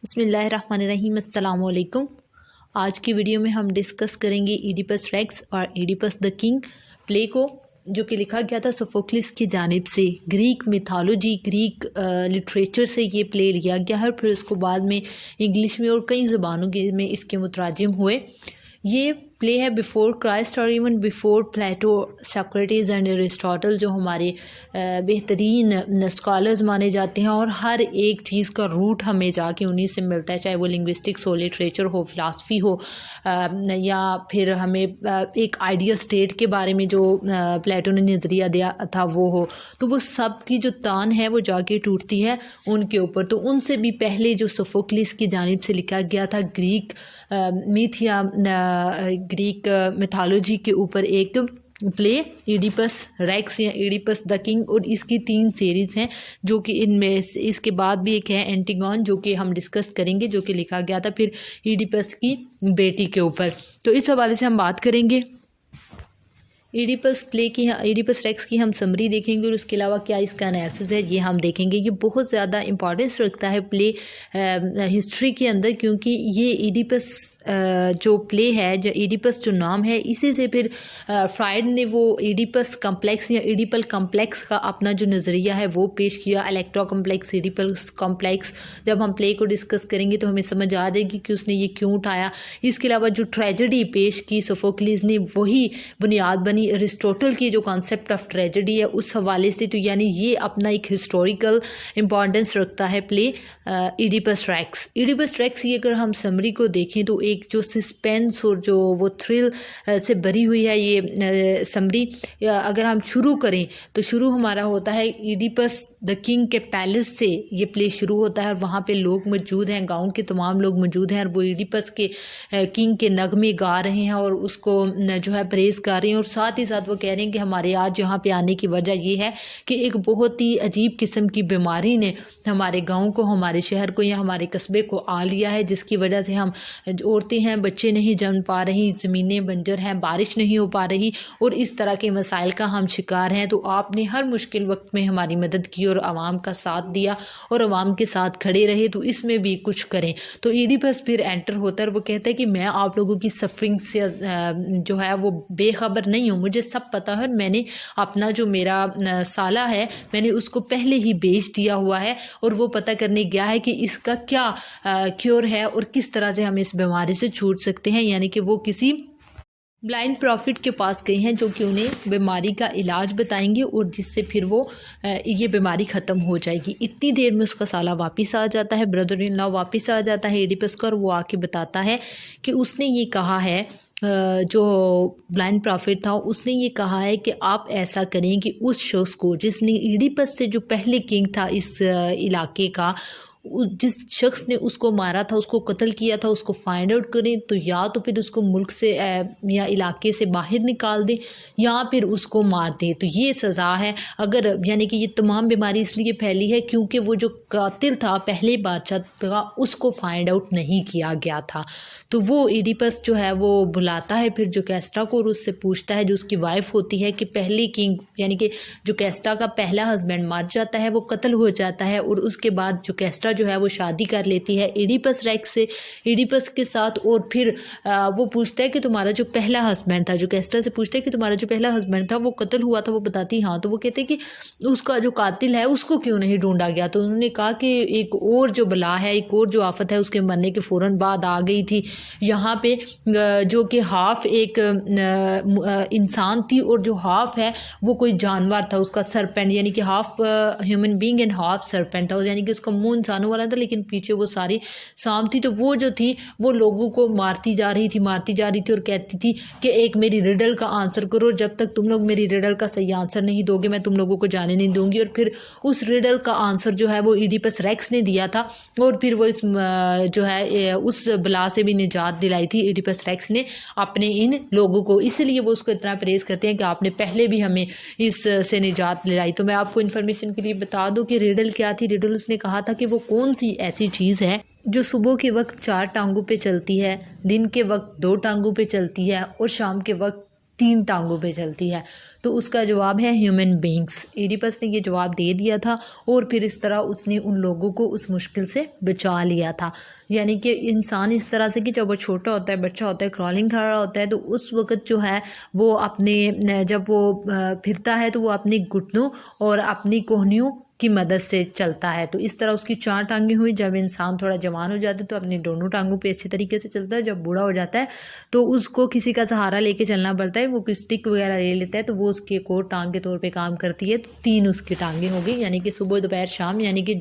بسم اللہ الرحمن الرحیم۔ السلام علیکم۔ آج کی ویڈیو میں ہم ڈسکس کریں گے ایڈیپس ریکس اور ایڈیپس دا کنگ پلے کو، جو کہ لکھا گیا تھا سوفوکلس کی جانب سے۔ گریک میتھالوجی، گریک لٹریچر سے یہ پلے لیا گیا ہے، پھر اس کو بعد میں انگلش میں اور کئی زبانوں میں اس کے مترجم ہوئے۔ یہ پلے ہے بیفور کرائسٹ اور even before Plato, Socrates and Aristotle, جو ہمارے بہترین اسکالرز مانے جاتے ہیں، اور ہر ایک چیز کا روٹ ہمیں جا کے انہیں سے ملتا ہے، چاہے وہ لنگوسٹکس ہو، لٹریچر ہو، فلاسفی ہو، یا پھر ہمیں ایک آئیڈیل اسٹیٹ کے بارے میں جو پلیٹو نے نظریہ دیا تھا وہ ہو، تو وہ سب کی جو تان ہے وہ جا کے ٹوٹتی ہے ان کے اوپر۔ تو ان سے بھی پہلے جو سوفوکلس کی جانب سے لکھا گیا تھا گریک میتھ یا گریک میتھالوجی کے اوپر ایک پلے ایڈیپس ریکس یا ایڈیپس دا کنگ، اور اس کی 3 سیریز ہیں، جو کہ ان میں اس کے بعد بھی ایک ہے اینٹیگون، جو کہ ہم ڈسکس کریں گے، جو کہ لکھا گیا تھا پھر ایڈیپس کی بیٹی کے اوپر۔ تو اس حوالے سے ہم بات کریں گے ایڈیپس پلے کی، ایڈیپس ریکس کی ہم سمری دیکھیں گے، اور اس کے علاوہ کیا اس کا انالیسس ہے یہ ہم دیکھیں گے۔ یہ بہت زیادہ امپورٹنس رکھتا ہے پلے ہسٹری کے اندر، کیونکہ یہ ایڈیپس جو پلے ہے، جو ایڈیپس جو نام ہے، اسی سے پھر فرائڈ نے وہ ایڈیپس کمپلیکس یا ایڈیپل کمپلیکس کا اپنا جو نظریہ ہے وہ پیش کیا، الیکٹرا کمپلیکس، ایڈیپل کمپلیکس۔ جب ہم پلے کو ڈسکس کریں گے تو ہمیں سمجھ آ جائے گی کہ اس نے یہ کیوں اٹھایا۔ اس کے علاوہ جو ٹریجڈی پیش کی سوفوکلس نے، وہی بنیاد بنی ارسطوٹل کی جو کانسیپٹ آف ٹریجڈی ہے اس حوالے سے۔ تو یعنی یہ اپنا ایک ہسٹوریکل امپورٹنس رکھتا ہے پلے ایڈیپس ریکس۔ ایڈیپس ریکس کی اگر ہم سمری کو دیکھیں تو ایک جو سسپینس اور جو وہ تھرل سے بھری ہوئی ہے یہ سمری۔ اگر ہم شروع کریں تو شروع ہمارا ہوتا ہے ایڈیپس دا کنگ کے پیلس سے، یہ پلے شروع ہوتا ہے، اور وہاں پہ لوگ موجود ہیں، گاؤں کے تمام لوگ موجود ہیں، اور وہ ایڈیپس کے کنگ کے نغمے گا رہے ہیں اور اس کو جو ہے پریز کر رہے ہیں، اور ساتھ ہی ساتھ وہ کہہ رہے ہیں کہ ہمارے آج یہاں پہ آنے کی وجہ یہ ہے کہ ایک بہت ہی عجیب قسم کی بیماری نے ہمارے گاؤں کو، ہمارے شہر کو یا ہمارے قصبے کو آ لیا ہے، جس کی وجہ سے ہم عورتیں ہیں، بچے نہیں جنم پا رہی، زمینیں بنجر ہیں، بارش نہیں ہو پا رہی، اور اس طرح کے مسائل کا ہم شکار ہیں۔ تو آپ نے ہر مشکل وقت میں ہماری مدد کی اور عوام کا ساتھ دیا اور عوام کے ساتھ کھڑے رہے، تو اس میں بھی کچھ کریں۔ تو ایڈیپس پھر انٹر ہوتا ہے اور وہ کہتا ہے کہ میں آپ لوگوں کی سفرنگ سے جو ہے وہ بے خبر نہیں ہوں، مجھے سب پتہ ہے، میں نے اپنا جو میرا سالہ ہے میں نے اس کو پہلے ہی بیچ دیا ہوا ہے، اور وہ پتہ کرنے گیا ہے کہ اس کا کیا کیور ہے اور کس طرح سے ہم اس بیماری سے چھوٹ سکتے ہیں۔ یعنی کہ وہ کسی بلائنڈ پروفٹ کے پاس گئے ہیں جو کہ انہیں بیماری کا علاج بتائیں گے، اور جس سے پھر وہ یہ بیماری ختم ہو جائے گی۔ اتنی دیر میں اس کا سالہ واپس آ جاتا ہے، بردر ان لا واپس آ جاتا ہے ایڈیپس کا، اور وہ آ کے بتاتا ہے کہ اس نے یہ کہا ہے، جو بلائنڈ پروفٹ تھا اس نے یہ کہا ہے کہ آپ ایسا کریں کہ اس شخص کو جس نے ایڈیپس سے، جو پہلے کنگ تھا اس علاقے کا، جس شخص نے اس کو مارا تھا، اس کو قتل کیا تھا، اس کو فائنڈ آؤٹ کریں، تو یا تو پھر اس کو ملک سے یا علاقے سے باہر نکال دیں، یا پھر اس کو مار دیں۔ تو یہ سزا ہے اگر، یعنی کہ یہ تمام بیماری اس لیے پھیلی ہے کیونکہ وہ جو قاتل تھا پہلے بادشاہ کا، اس کو فائنڈ آؤٹ نہیں کیا گیا تھا۔ تو وہ ایڈیپس جو ہے وہ بلاتا ہے پھر جو کیسٹا کو، اور اس سے پوچھتا ہے، جو اس کی وائف ہوتی ہے، کہ پہلے کنگ یعنی کہ جو کیسٹا کا پہلا ہسبینڈ مر جاتا ہے، وہ قتل ہو جاتا ہے، اور اس کے بعد جو کیسٹا جو ہے وہ شادی کر لیتی ہے ایڈیپس ریکس سے، ایڈیپس کے ساتھ، اور پھر وہ پوچھتا ہے کہ تمہارا جو پہلا ہسبینڈ تھا، جو کیسٹا سے پوچھتا ہے کہ تمہارا جو پہلا ہسبینڈ تھا وہ قتل ہوا تھا، وہ بتاتی ہاں، تو وہ کہتے ہیں کہ اس کا جو قاتل ہے اس کو کیوں نہیں ڈھونڈا گیا؟ تو انہوں نے کہا کہ ایک اور جو بلا ہے، ایک اور جو آفت ہے اس کے مرنے کے فوراً بعد آ گئی تھی یہاں پہ، جو کہ ہاف ایک انسان تھی اور جو ہاف ہے وہ کوئی جانور تھا، اس کا سرپینٹ، یعنی کہ half human being and half serpent تھا، یعنی کہ اس کا منہ انسانوں والا تھا لیکن پیچھے وہ ساری سانپ تھی۔ تو وہ جو تھی وہ لوگوں کو مارتی جا رہی تھی اور کہتی تھی کہ ایک میری ریڈل کا آنسر کرو، جب تک تم لوگ میری ریڈل کا صحیح آنسر نہیں دو گے میں تم لوگوں کو جانے نہیں دوں گی۔ اور پھر اس ریڈل کا آنسر جو ہے وہ ایڈیپس ریکس نے دیا تھا، اور پھر وہ اس جو ہے اس بلا سے بھی نجات دلائی تھی ایڈیپس ریکس نے اپنے ان لوگوں کو، اس لیے وہ اس کو اتنا پریز کرتے ہیں کہ آپ نے پہلے بھی ہمیں اس سے نجات دلائی۔ تو میں آپ کو انفارمیشن کے لیے بتا دوں کہ ریڈل کیا تھی۔ ریڈل اس نے کہا تھا کہ وہ کون سی ایسی چیز ہے جو صبح کے وقت 4 ٹانگوں پہ چلتی ہے، دن کے وقت 2 ٹانگوں پہ چلتی ہے، اور شام کے وقت 3 ٹانگوں پہ چلتی ہے؟ تو اس کا جواب ہے ہیومن بینگس۔ ایڈیپس نے یہ جواب دے دیا تھا اور پھر اس طرح اس نے ان لوگوں کو اس مشکل سے بچا لیا تھا۔ یعنی کہ انسان اس طرح سے کہ جب وہ چھوٹا ہوتا ہے، بچہ ہوتا ہے، کرالنگ کر رہا ہوتا ہے، تو اس وقت جو ہے وہ جب وہ پھرتا ہے تو وہ اپنے گھٹنوں اور اپنی کوہنیوں کی مدد سے چلتا ہے۔ تو اس طرح اس کی 4 ٹانگیں ہوئی۔ جب انسان تھوڑا جوان ہو جاتا ہے تو اپنی دونوں ٹانگوں پہ اچھی طریقے سے چلتا ہے۔ جب بوڑھا ہو جاتا ہے تو اس کو کسی کا سہارا لے کے چلنا پڑتا ہے، وہ کوئی اسٹک وغیرہ لے لیتا ہے، تو وہ اس کی ایک اور ٹانگ کے طور پہ کام کرتی ہے۔ تو 3 اس کی ٹانگیں ہو گئی، یعنی کہ صبح دوپہر شام، یعنی کہ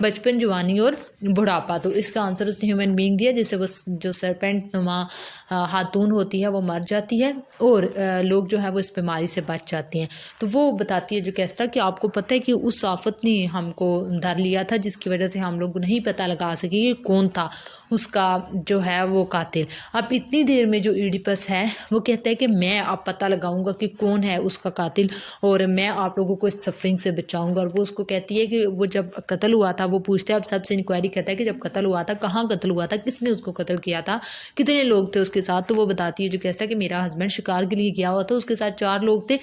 بچپن، جوانی اور بڑھاپا۔ تو اس کا آنسر اس نے ہیومن بینگ دیا، جس سے وہ جو سرپینٹ نما خاتون ہوتی ہے وہ مر جاتی ہے اور لوگ جو ہے وہ اس بیماری سے بچ جاتے ہیں۔ تو وہ بتاتی ہے جو کیسٹا کہ آپ کو پتہ ہے کہ اس آفت نے ہم کو دھر لیا تھا جس کی وجہ سے ہم لوگ نہیں پتہ لگا سکے کہ کون تھا اس کا جو ہے وہ قاتل۔ اب اتنی دیر میں جو ایڈیپس ہے وہ کہتا ہے کہ میں اب پتہ لگاؤں گا کہ کون ہے اس کا قاتل اور میں آپ لوگوں کو اس سفرنگ سے بچاؤں گا۔ اور وہ اس کو کہتی ہے کہ وہ جب قتل ہوا تھا، وہ پوچھتا ہے، اب سب سے انکوائری کرتا ہے کہ جب قتل ہوا تھا کہاں قتل ہوا تھا، کس نے اس کو قتل کیا تھا، کتنے لوگ تھے اس کے ساتھ۔ تو وہ بتاتی ہے جو کیسٹا کہ میرا ہسبینڈ شکار کے لیے گیا ہوا تھا، اس کے ساتھ 4 لوگ تھے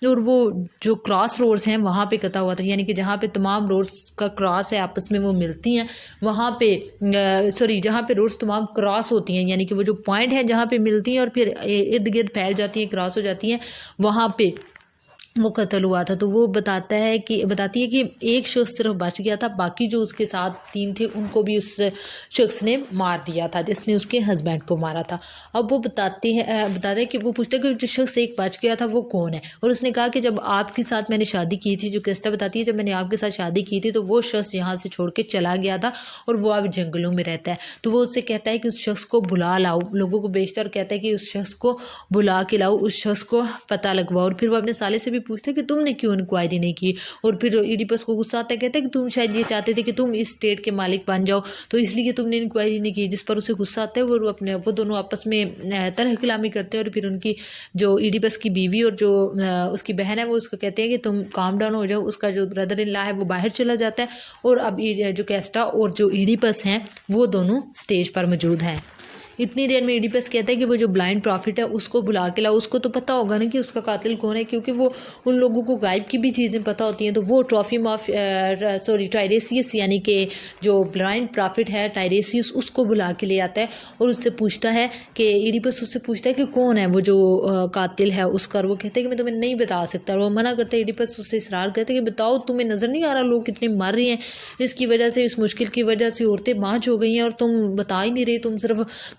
اور وہ جو کراس روڈز ہیں وہاں پہ قتل ہوا تھا، یعنی کہ جہاں پہ تمام روڈز کا کراس ہے آپس میں وہ ملتی ہیں وہاں پہ جہاں پہ روڈز تمام کراس ہوتی ہیں، یعنی کہ وہ جو پوائنٹ ہے جہاں پہ ملتی ہیں اور پھر ارد گرد پھیل جاتی ہیں، کراس ہو جاتی ہیں، وہاں پہ وہ قتل ہوا تھا۔ تو وہ بتاتی ہے کہ ایک شخص صرف بچ گیا تھا، باقی جو اس کے ساتھ 3 تھے ان کو بھی اس شخص نے مار دیا تھا جس نے اس کے ہسبینڈ کو مارا تھا۔ اب وہ بتاتے ہیں کہ وہ پوچھتا ہے کہ جو شخص ایک بچ گیا تھا وہ کون ہے، اور اس نے کہا کہ جب آپ کے ساتھ میں نے شادی کی تھی، جو کیسٹا بتاتی ہے جب میں نے آپ کے ساتھ شادی کی تھی تو وہ شخص یہاں سے چھوڑ کے چلا گیا تھا اور وہ اب جنگلوں میں رہتا ہے۔ تو وہ اس سے کہتا ہے کہ اس شخص کو بلا لاؤ، لوگوں کو بیچتا اور کہتا ہے کہ اس شخص کو بلا کے لاؤ، اس شخص کو پتہ لگواؤ۔ اور پھر وہ اپنے سالے سے بھی پوچھتا ہے کہ تم نے کیوں انکوائری نہیں کی، اور پھر ایڈیپس کو غصہ آتا ہے، کہتا ہے کہ تم شاید یہ چاہتے تھے کہ تم اس اسٹیٹ کے مالک بن جاؤ تو اس لیے تم نے انکوائری نہیں کی، جس پر اسے غصہ آتا ہے۔ وہ دونوں آپس میں طرح کلامی کرتے ہیں اور پھر ان کی جو ایڈیپس کی بیوی اور جو اس کی بہن ہے وہ اس کو کہتے ہیں کہ تم کام ڈاؤن ہو جاؤ۔ اس کا جو بردر ان لا ہے وہ باہر چلا جاتا ہے اور اب جو کیسٹا اور جو ایڈیپس ہیں وہ دونوں اسٹیج پر موجود ہیں۔ اتنی دیر میں ایڈیپس کہتا ہے کہ وہ جو بلائنڈ پرافٹ ہے اس کو بلا کے لاؤ، اس کو تو پتہ ہوگا نا کہ اس کا قاتل کون ہے، کیونکہ وہ ان لوگوں کو غائب کی بھی چیزیں پتہ ہوتی ہیں۔ تو وہ ٹائریسیس یعنی کہ جو بلائنڈ پرافٹ ہے ٹائریسیس، اس کو بلا کے لے آتا ہے اور اس سے پوچھتا ہے کہ ایڈیپس اس سے پوچھتا ہے کہ کون ہے وہ جو قاتل ہے اس کا، اور وہ کہتا ہے کہ میں تمہیں نہیں بتا سکتا، اور وہ منع کرتا ہے۔ ایڈیپس اس سے اصرار کرتا ہے کہ بتاؤ، تمہیں نظر نہیں آ رہا لوگ کتنے مر رہے ہیں، اس کی وجہ سے، اس مشکل کی وجہ سے عورتیں ماچ ہو گئی ہیں اور تم بتا ہی نہیں رہی،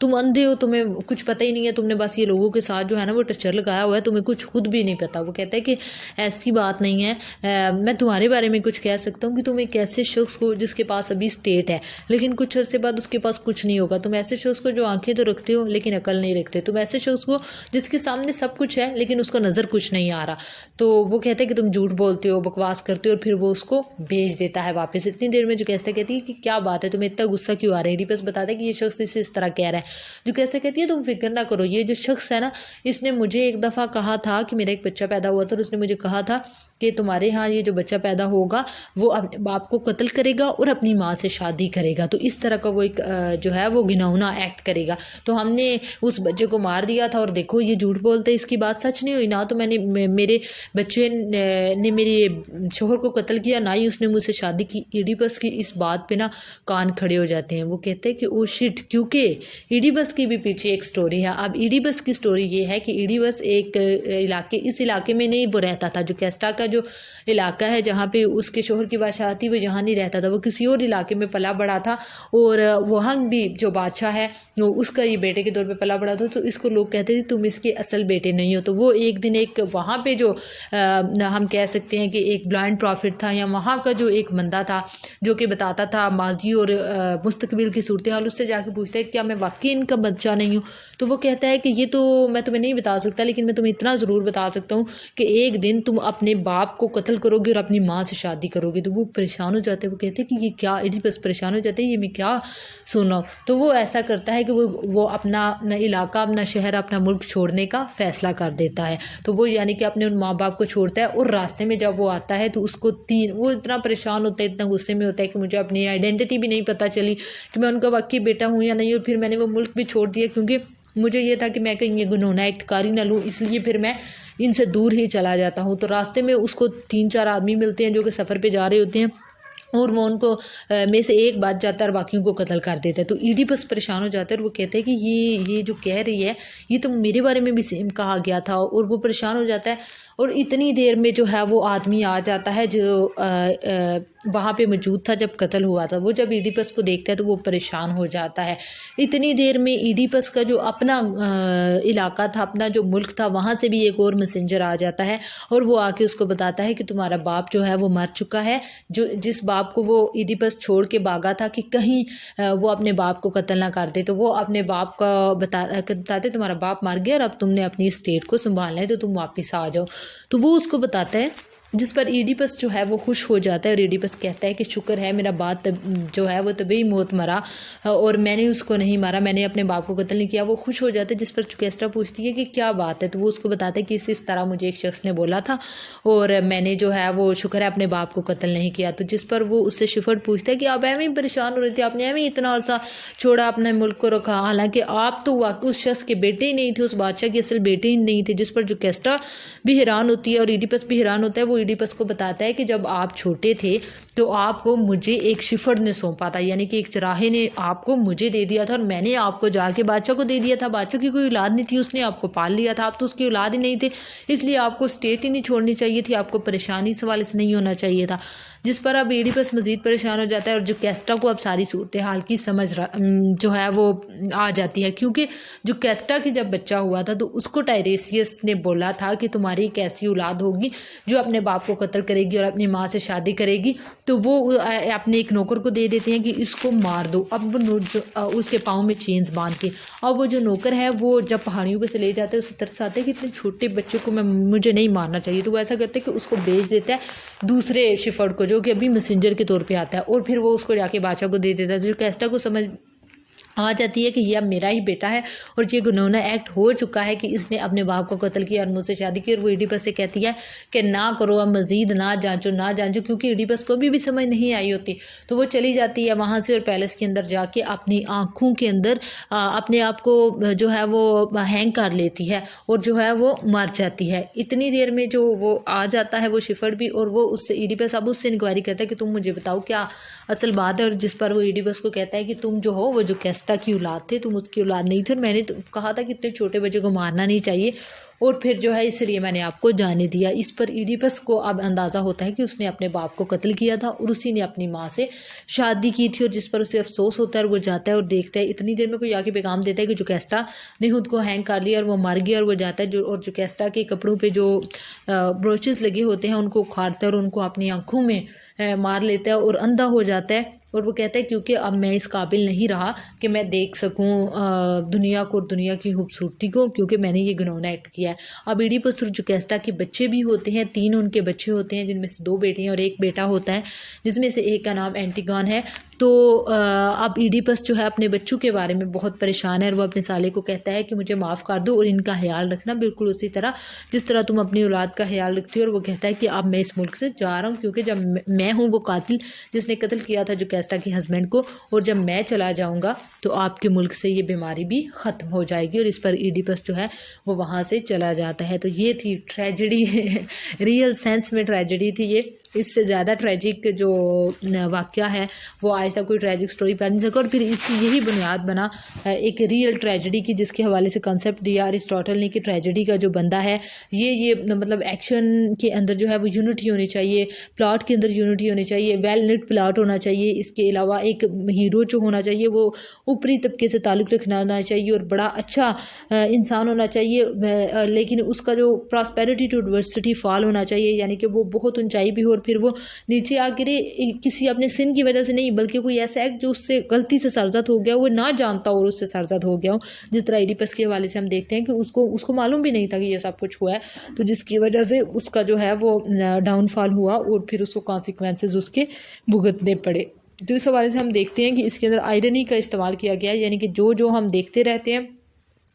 تم اندھے ہو، تمہیں کچھ پتہ ہی نہیں ہے، تم نے بس یہ لوگوں کے ساتھ جو ہے نا وہ ٹچر لگایا ہوا ہے، تمہیں کچھ خود بھی نہیں پتہ۔ وہ کہتا ہے کہ ایسی بات نہیں ہے، میں تمہارے بارے میں کچھ کہہ سکتا ہوں کہ تم ایک ایسے شخص کو جس کے پاس ابھی اسٹیٹ ہے لیکن کچھ عرصے بعد اس کے پاس کچھ نہیں ہوگا، تم ایسے شخص کو جو آنکھیں تو رکھتے ہو لیکن عقل نہیں رکھتے، تم ایسے شخص کو جس کے سامنے سب کچھ ہے لیکن اس کو نظر کچھ نہیں آ رہا۔ تو وہ کہتا ہے کہ تم جھوٹ بولتے ہو، بکواس کرتے ہو، اور پھر وہ اس کو بھیج دیتا ہے واپس۔ اتنی دیر میں جو کیسٹا کہتی ہے کہ کیا بات ہے، تمہیں اتنا غصہ کیوں آ رہا ہے؟ ایڈیپس بتاتا ہے کہ یہ شخص اسے اس طرح کہہ رہا ہے۔ جو کیسٹا کہتی ہے تم فکر نہ کرو، یہ جو شخص ہے نا اس نے مجھے ایک دفعہ کہا تھا کہ میرا ایک بچہ پیدا ہوا تھا اور اس نے مجھے کہا تھا کہ تمہارے ہاں یہ جو بچہ پیدا ہوگا وہ اپنے باپ کو قتل کرے گا اور اپنی ماں سے شادی کرے گا، تو اس طرح کا وہ ایک جو ہے وہ گھناؤنا ایکٹ کرے گا، تو ہم نے اس بچے کو مار دیا تھا اور دیکھو یہ جھوٹ بولتے، اس کی بات سچ نہیں ہوئی، نہ تو میں نے میرے بچے نے میرے شوہر کو قتل کیا، نہ ہی اس نے مجھ سے شادی کی۔ ایڈیپس کی اس بات پہ نا کان کھڑے ہو جاتے ہیں، وہ کہتے ہیں کہ او شٹ، کیونکہ ایڈیپس کی بھی پیچھے ایک سٹوری ہے۔ اب ایڈیپس کی سٹوری یہ ہے کہ ایڈیپس ایک اس علاقے میں نہیں وہ رہتا تھا، جو کیسٹا کا جو علاقہ ہے جہاں پہ اس کے شوہر کی بادشاہ تھی وہ یہاں نہیں رہتا تھا، وہ کسی اور علاقے میں پلا بڑا تھا، اور وہاں بھی جو بادشاہ ہے اس کا یہ بیٹے کے طور پہ پلا بڑا تھا، تو اس کو لوگ کہتے تھے تم اس کے اصل بیٹے نہیں ہو۔ تو وہ ایک دن ایک وہاں پہ جو ہم کہہ سکتے ہیں کہ ایک بلائنڈ پرافٹ تھا، یا وہاں کا جو ایک بندہ تھا جو کہ بتاتا تھا ماضی اور مستقبل کی صورتحال، اس سے جا کے پوچھتا ہے کیا میں واقعی ان کا بچہ نہیں ہوں؟ تو وہ کہتا ہے کہ یہ تو میں تمہیں نہیں بتا سکتا، لیکن میں تمہیں اتنا ضرور بتا سکتا ہوں کہ ایک دن تم اپنے باپ کو قتل کرو گے اور اپنی ماں سے شادی کرو گے۔ تو وہ پریشان ہو جاتے ہیں، وہ کہتے ہیں کہ یہ کیا، ایڈیپس پریشان ہو جاتے ہیں یہ میں کیا سن رہا ہوں۔ تو وہ ایسا کرتا ہے کہ وہ اپنا علاقہ، اپنا شہر، اپنا ملک چھوڑنے کا فیصلہ کر دیتا ہے۔ تو وہ یعنی کہ اپنے ان ماں باپ کو چھوڑتا ہے، اور راستے میں جب وہ آتا ہے تو اس کو وہ اتنا پریشان ہوتا ہے، اتنا غصے میں ہوتا ہے کہ مجھے اپنی آئیڈینٹی بھی نہیں پتہ چلی کہ میں ان کا واقعی بیٹا ہوں یا نہیں، اور پھر میں نے وہ ملک بھی چھوڑ دیا کیونکہ مجھے یہ تھا کہ میں کہیں یہ گنونا ایکٹ کاری نہ لوں، اس لیے پھر میں ان سے دور ہی چلا جاتا ہوں۔ تو راستے میں اس کو 3-4 آدمی ملتے ہیں جو کہ سفر پہ جا رہے ہوتے ہیں، اور وہ ان کو میں سے ایک بات جاتا ہے اور باقیوں کو قتل کر دیتا ہے۔ تو ایڈیپس پریشان ہو جاتا ہے اور وہ کہتے ہیں کہ یہ جو کہہ رہی ہے یہ تو میرے بارے میں بھی سیم کہا گیا تھا، اور وہ پریشان ہو جاتا ہے۔ اور اتنی دیر میں جو ہے وہ آدمی آ جاتا ہے جو وہاں پہ موجود تھا جب قتل ہوا تھا۔ وہ جب ایڈیپس کو دیکھتا ہے تو وہ پریشان ہو جاتا ہے۔ اتنی دیر میں ایڈیپس کا جو اپنا علاقہ تھا، اپنا جو ملک تھا، وہاں سے بھی ایک اور میسنجر آ جاتا ہے، اور وہ آ کے اس کو بتاتا ہے کہ تمہارا باپ جو ہے وہ مر چکا ہے۔ جس باپ کو وہ ایڈیپس چھوڑ کے بھاگا تھا کہ کہیں وہ اپنے باپ کو قتل نہ کر دے، تو وہ اپنے باپ کا بتاتے تمہارا باپ مر گیا اور اب تم نے اپنی اسٹیٹ کو سنبھالنا ہے تو تم واپس آ جاؤ۔ تو وہ اس کو بتاتا ہے، جس پر ایڈیپس جو ہے وہ خوش ہو جاتا ہے، اور ایڈیپس کہتا ہے کہ شکر ہے میرا باپ جو ہے وہ طبی موت مرا، اور میں نے اس کو نہیں مارا، میں نے اپنے باپ کو قتل نہیں کیا۔ وہ خوش ہو جاتا ہے، جس پر چکیسٹا پوچھتی ہے کہ کیا بات ہے، تو وہ اس کو بتاتا ہے کہ اس طرح مجھے ایک شخص نے بولا تھا اور میں نے جو ہے وہ شکر ہے اپنے باپ کو قتل نہیں کیا۔ تو جس پر وہ اس سے شفٹ پوچھتا ہے کہ آپ ایویں پریشان ہو رہے تھے، آپ نے ایویں اتنا عرصہ چھوڑا اپنے ملک کو رکھا، حالانکہ آپ تو واقعی اس شخص کے بیٹے ہی نہیں تھے، اس بادشاہ کے اصل بیٹے ہی نہیں تھے۔ جس پر چکیسٹا بھی حیران ہوتی ہے اور ایڈیپس بھی حیران ہوتا ہے۔ وہ ایڈیپس کو بتاتا ہے کہ جب آپ چھوٹے تھے تو آپ کو مجھے ایک شفٹ نے سونپا تھا، یعنی کہ ایک چراہے نے آپ کو مجھے دے دیا تھا، اور میں نے آپ کو جا کے بادشاہ کو دے دیا تھا۔ بادشاہ کی کوئی اولاد نہیں تھی، اس نے آپ کو پال لیا تھا، آپ تو اس کی اولاد ہی نہیں تھے، اس لیے آپ کو اسٹیٹ ہی نہیں چھوڑنی چاہیے تھی، آپ کو پریشانی اس حوالے سے نہیں ہونا چاہیے تھا۔ جس پر اب ایڈیپس مزید پریشان ہو جاتا ہے، اور جو کیسٹا کو اب ساری صورتحال کی سمجھ جو ہے وہ آ جاتی ہے، کیونکہ جو کیسٹا کی جب بچہ ہوا تھا تو اس کو ٹائریسیس نے بولا تھا کہ تمہاری ایک ایسی اولاد ہوگی جو اپنے باپ کو قتل کرے گی اور اپنی ماں سے شادی کرے گی، تو وہ اپنے ایک نوکر کو دے دیتے ہیں کہ اس کو مار دو۔ اب وہ اس کے پاؤں میں چینز باندھ کے، اور وہ جو نوکر ہے وہ جب پہاڑیوں پہ سے لے جاتا ہے اسے ترس آتا ہے کہ اتنے چھوٹے بچے کو مجھے نہیں مارنا چاہیے، تو وہ ایسا کرتا ہے کہ اس کو بیچ دیتا ہے دوسرے شفٹ کو جو کہ ابھی میسنجر کے طور پہ آتا ہے، اور پھر وہ اس کو جا کے بادشاہ کو دے دیتا ہے۔ جو کیسٹا کو سمجھ آ جاتی ہے کہ یہ اب میرا ہی بیٹا ہے اور یہ گنونا ایکٹ ہو چکا ہے کہ اس نے اپنے باپ کو قتل کیا اور مجھ سے شادی کی، اور وہ ایڈیپس سے کہتی ہے کہ نہ کرو، اب مزید نہ جانچو، کیونکہ ایڈیپس کو بھی سمجھ نہیں آئی ہوتی۔ تو وہ چلی جاتی ہے وہاں سے اور پیلس کے اندر جا کے اپنی آنکھوں کے اندر اپنے آپ کو جو ہے وہ ہینگ کر لیتی ہے اور جو ہے وہ مر جاتی ہے۔ اتنی دیر میں جو وہ آ جاتا ہے وہ شفٹ بھی، اور وہ اس سے ایڈیپس اب اس سے انکوائری کرتا ہے کہ تم مجھے بتاؤ کیا اصل بات ہے، اور جس پر وہ ایڈیپس کو کہتا ہے کہ تم جو ہو وہ جو کیسٹا کی اولاد تھے، تم اس کی اولاد نہیں تھی، اور میں نے کہا تھا کہ اتنے چھوٹے بچے کو مارنا نہیں چاہیے، اور پھر جو ہے اس لیے میں نے آپ کو جانے دیا۔ اس پر ایڈیپس کو اب اندازہ ہوتا ہے کہ اس نے اپنے باپ کو قتل کیا تھا اور اسی نے اپنی ماں سے شادی کی تھی، اور جس پر اسے افسوس ہوتا ہے، اور وہ جاتا ہے اور دیکھتا ہے۔ اتنی دیر میں کوئی آ کے پیغام دیتا ہے کہ جو کیسٹا نے خود کو ہینگ کر لیا اور وہ مر گیا، اور وہ جاتا ہے اور جو کیسٹا کے کپڑوں پہ جو بروچز لگے ہوتے ہیں ان کو اکھاڑتا ہے اور ان کو اپنی آنکھوں میں مار لیتا ہے اور اندھا ہو جاتا ہے، اور وہ کہتا ہے کیونکہ اب میں اس قابل نہیں رہا کہ میں دیکھ سکوں دنیا کو اور دنیا کی خوبصورتی کو، کیونکہ میں نے یہ گنونا ایکٹ کیا ہے۔ اب ایڈیپس اور جو کیسٹا کے بچے بھی ہوتے ہیں، 3 ان کے بچے ہوتے ہیں، جن میں سے 2 بیٹیاں اور 1 بیٹا ہوتا ہے، جس میں سے ایک کا نام اینٹیگون ہے۔ تو اب ایڈیپس جو ہے اپنے بچوں کے بارے میں بہت پریشان ہے، اور وہ اپنے سالے کو کہتا ہے کہ مجھے معاف کر دو اور ان کا خیال رکھنا بالکل اسی طرح جس طرح تم اپنی اولاد کا خیال رکھتی ہو۔ اور وہ کہتا ہے کہ اب میں اس ملک سے جا رہا ہوں، کیونکہ جب میں ہوں وہ قاتل جس نے قتل کیا تھا جو کیسٹا کے ہسبینڈ کو، اور جب میں چلا جاؤں گا تو آپ کے ملک سے یہ بیماری بھی ختم ہو جائے گی۔ اور اس پر ایڈیپس جو ہے وہ وہاں سے چلا جاتا ہے۔ تو یہ تھی ٹریجڈی، ریئل سینس میں ٹریجڈی تھی یہ۔ اس سے زیادہ ٹریجک جو واقعہ ہے وہ آج تک کوئی ٹریجک سٹوری پڑھ نہیں سکا، اور پھر اس یہی بنیاد بنا ایک ریئل ٹریجڈی کی، جس کے حوالے سے کنسیپٹ دیا ارسطاٹل نے کہ ٹریجڈی کا جو بندہ ہے یہ مطلب ایکشن کے اندر جو ہے وہ یونٹی ہونی چاہیے، پلاٹ کے اندر یونٹی ہونی چاہیے، ویل نٹ پلاٹ ہونا چاہیے، اس کے علاوہ ایک ہیرو جو ہونا چاہیے وہ اوپری طبقے سے تعلق رکھنا ہونا چاہیے اور بڑا اچھا انسان ہونا چاہیے، لیکن اس کا جو پراسپیرٹی ٹو ایڈورسٹی فال ہونا چاہیے، یعنی کہ وہ بہت اونچائی بھی ہو اور پھر وہ نیچے آ گرے کسی اپنے سن کی وجہ سے نہیں، بلکہ کوئی ایسا ایکٹ جو اس سے غلطی سے سرزد ہو گیا، وہ نہ جانتا اور اس سے سرزد ہو گیا ہو، جس طرح ایڈیپس کے حوالے سے ہم دیکھتے ہیں کہ اس کو معلوم بھی نہیں تھا کہ یہ سب کچھ ہوا ہے، تو جس کی وجہ سے اس کا جو ہے وہ ڈاؤن فال ہوا اور پھر اس کو کانسیکوینسز اس کے بھگتنے پڑے۔ تو اس حوالے سے ہم دیکھتے ہیں کہ اس کے اندر آئرنی کا استعمال کیا گیا ہے، یعنی کہ جو ہم دیکھتے رہتے ہیں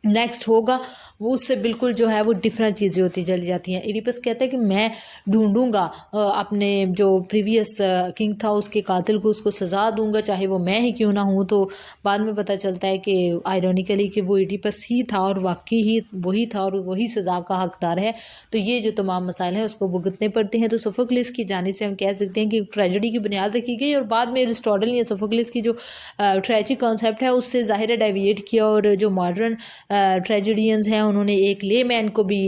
نیکسٹ ہوگا وہ اس سے بالکل جو ہے وہ ڈفرینٹ چیزیں ہوتی چلی جاتی ہیں۔ ایڈیپس کہتا ہے کہ میں ڈھونڈوں گا اپنے جو پریویس کنگ تھا اس کے قاتل کو، اس کو سزا دوں گا چاہے وہ میں ہی کیوں نہ ہوں۔ تو بعد میں پتہ چلتا ہے کہ آئرونیکلی کہ وہ ایڈیپس ہی تھا اور واقعی ہی وہی تھا اور وہی سزا کا حقدار ہے۔ تو یہ جو تمام مسائل ہیں اس کو بھگتنے پڑتے ہیں۔ تو سوفوکلس کی جانب سے ہم کہہ سکتے ہیں کہ ٹریجڈی کی بنیاد رکھی گئی، اور بعد میں ایرسٹوٹل یا سوفوکلس کی جو ٹریجک کانسیپٹ ہے اس سے ظاہر ڈیویٹ کیا، اور جو ماڈرن ٹریجڈینز ہیں انہوں نے ایک لے مین کو بھی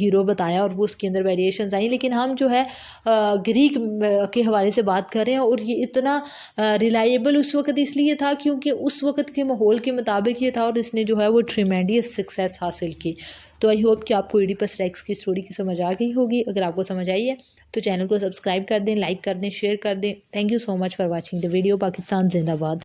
ہیرو بتایا اور وہ اس کے اندر ویریشنز آئیں۔ لیکن ہم جو ہے گریک کے حوالے سے بات کر رہے ہیں، اور یہ اتنا ریلائیبل اس وقت اس لیے تھا کیونکہ اس وقت کے ماحول کے مطابق یہ تھا، اور اس نے جو ہے وہ ٹریمینڈیس سکسیس حاصل کی۔ تو آئی ہوپ کہ آپ کو ایڈیپس ریکس کی اسٹوری کی سمجھ آ گئی ہوگی۔ اگر آپ کو سمجھ آئی ہے تو چینل کو سبسکرائب کر دیں، لائک کر دیں، شیئر کر دیں۔ Thank you so much for watching the video. Pakistan زندہ باد۔